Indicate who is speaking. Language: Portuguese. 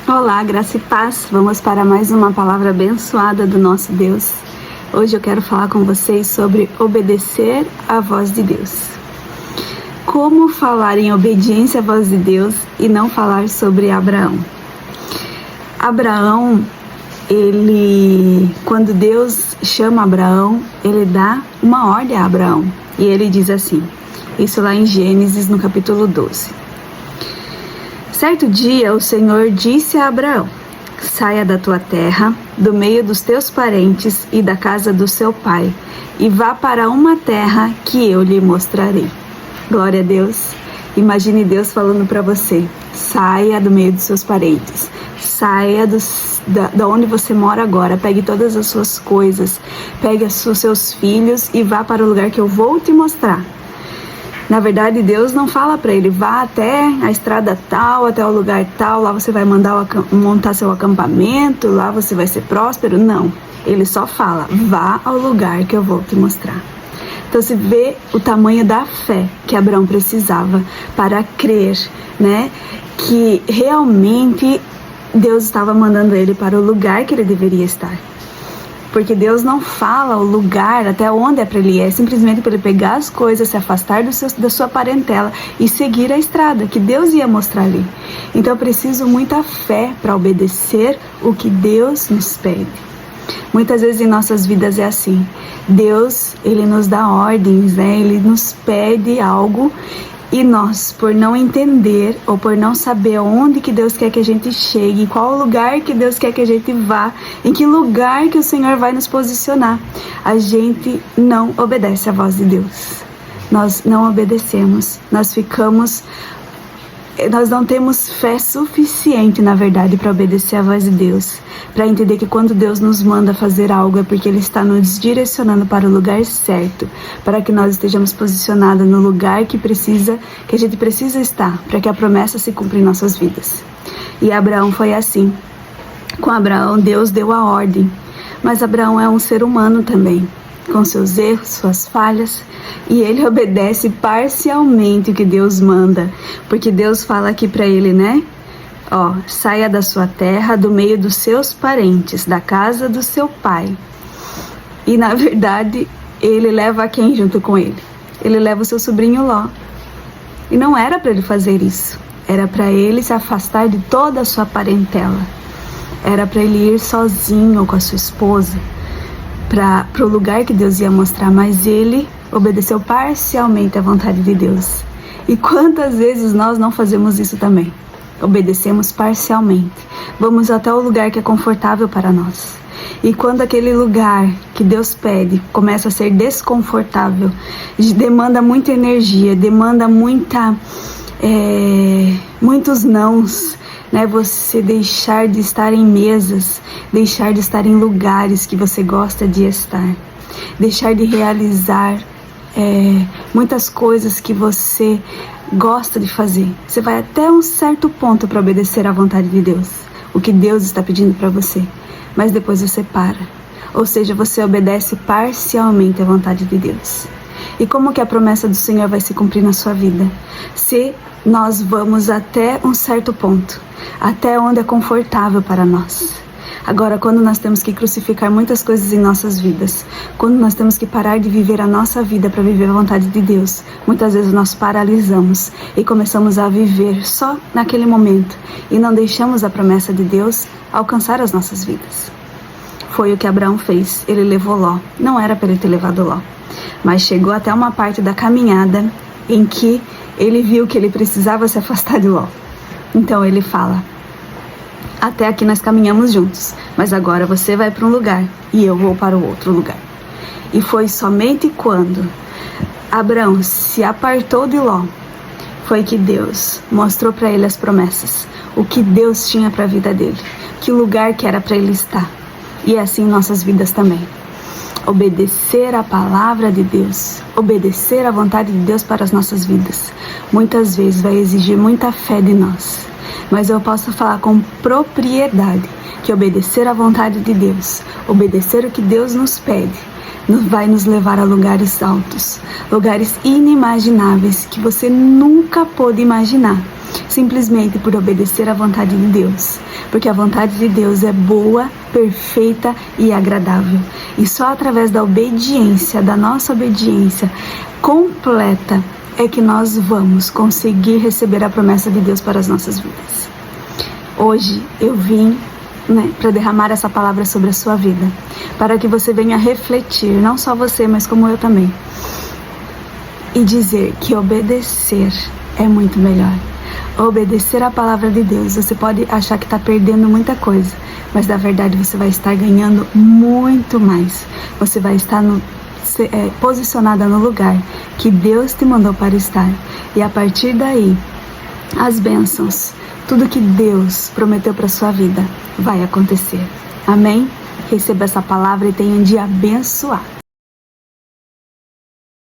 Speaker 1: Olá, graça e paz. Vamos para mais uma palavra abençoada do nosso Deus. Hoje eu quero falar com vocês sobre obedecer à voz de Deus. Como falar em obediência à voz de Deus e não falar sobre Abraão? Abraão, quando Deus chama Abraão, ele dá uma ordem a Abraão. E ele diz assim, isso lá em Gênesis, no capítulo 12. Certo dia o Senhor disse a Abraão: saia da tua terra, do meio dos teus parentes e da casa do seu pai, e vá para uma terra que eu lhe mostrarei. Glória a Deus. Imagine Deus falando para você: saia do meio dos seus parentes, saia da onde você mora agora, pegue todas as suas coisas, pegue os seus filhos e vá para o lugar que eu vou te mostrar. Na verdade, Deus não fala para ele, vá até a estrada tal, até o lugar tal, lá você vai montar seu acampamento, lá você vai ser próspero. Não, ele só fala, vá ao lugar que eu vou te mostrar. Então se vê o tamanho da fé que Abraão precisava para crer, né, que realmente Deus estava mandando ele para o lugar que ele deveria estar. Porque Deus não fala o lugar até onde é para ele ir, é simplesmente para ele pegar as coisas, se afastar da sua parentela e seguir a estrada que Deus ia mostrar ali. Então eu preciso muita fé para obedecer o que Deus nos pede. Muitas vezes em nossas vidas é assim, Deus, ele nos dá ordens, né? Ele nos pede algo e nós, por não entender ou por não saber onde que Deus quer que a gente chegue, qual lugar que Deus quer que a gente vá, em que lugar que o Senhor vai nos posicionar, a gente não obedece à voz de Deus. Nós não obedecemos, nós não temos fé suficiente, na verdade, para obedecer à voz de Deus, para entender que quando Deus nos manda fazer algo é porque Ele está nos direcionando para o lugar certo, para que nós estejamos posicionados no lugar que a gente precisa estar, para que a promessa se cumpra em nossas vidas. E Abraão foi assim. Com Abraão, Deus deu a ordem, mas Abraão é um ser humano também, com seus erros, suas falhas, e ele obedece parcialmente o que Deus manda, porque Deus fala aqui para ele, né? Saia da sua terra, do meio dos seus parentes, da casa do seu pai. E na verdade, ele leva quem junto com ele? Ele leva o seu sobrinho Ló. E não era para ele fazer isso, era para ele se afastar de toda a sua parentela. Era para ele ir sozinho com a sua esposa para o lugar que Deus ia mostrar, mas ele obedeceu parcialmente à vontade de Deus. E quantas vezes nós não fazemos isso também? Obedecemos parcialmente. Vamos até o lugar que é confortável para nós. E quando aquele lugar que Deus pede começa a ser desconfortável, demanda muita energia, demanda muitos nãos, né? Você deixar de estar em mesas, deixar de estar em lugares que você gosta de estar, deixar de realizar muitas coisas que você gosta de fazer. Você vai até um certo ponto para obedecer à vontade de Deus, o que Deus está pedindo para você, mas depois você para, ou seja, você obedece parcialmente à vontade de Deus. E como que a promessa do Senhor vai se cumprir na sua vida? Se nós vamos até um certo ponto, até onde é confortável para nós. Agora, quando nós temos que crucificar muitas coisas em nossas vidas, quando nós temos que parar de viver a nossa vida para viver a vontade de Deus, muitas vezes nós paralisamos e começamos a viver só naquele momento e não deixamos a promessa de Deus alcançar as nossas vidas. Foi o que Abraão fez, ele levou Ló. Não era para ele ter levado Ló, mas chegou até uma parte da caminhada em que ele viu que ele precisava se afastar de Ló. Então ele fala: até aqui nós caminhamos juntos, mas agora você vai para um lugar e eu vou para o outro lugar. E foi somente quando Abraão se apartou de Ló, foi que Deus mostrou para ele as promessas, o que Deus tinha para a vida dele, que lugar que era para ele estar. E é assim em nossas vidas também. Obedecer a palavra de Deus, obedecer a vontade de Deus para as nossas vidas, muitas vezes vai exigir muita fé de nós. Mas eu posso falar com propriedade que obedecer à vontade de Deus, obedecer o que Deus nos pede, vai nos levar a lugares altos, lugares inimagináveis que você nunca pôde imaginar. simplesmente por obedecer à vontade de Deus, porque a vontade de Deus é boa, perfeita e agradável, e só através da obediência, da nossa obediência completa, é que nós vamos conseguir receber a promessa de Deus para as nossas vidas. Hoje eu vim para derramar essa palavra sobre a sua vida, para que você venha refletir, não só você, mas como eu também, e dizer que obedecer é muito melhor. Obedecer a palavra de Deus, você pode achar que está perdendo muita coisa, mas na verdade você vai estar ganhando muito mais. Você vai estar posicionada no lugar que Deus te mandou para estar, e a partir daí, as bênçãos, tudo que Deus prometeu para sua vida vai acontecer. Amém? Receba essa palavra e tenha um dia abençoado.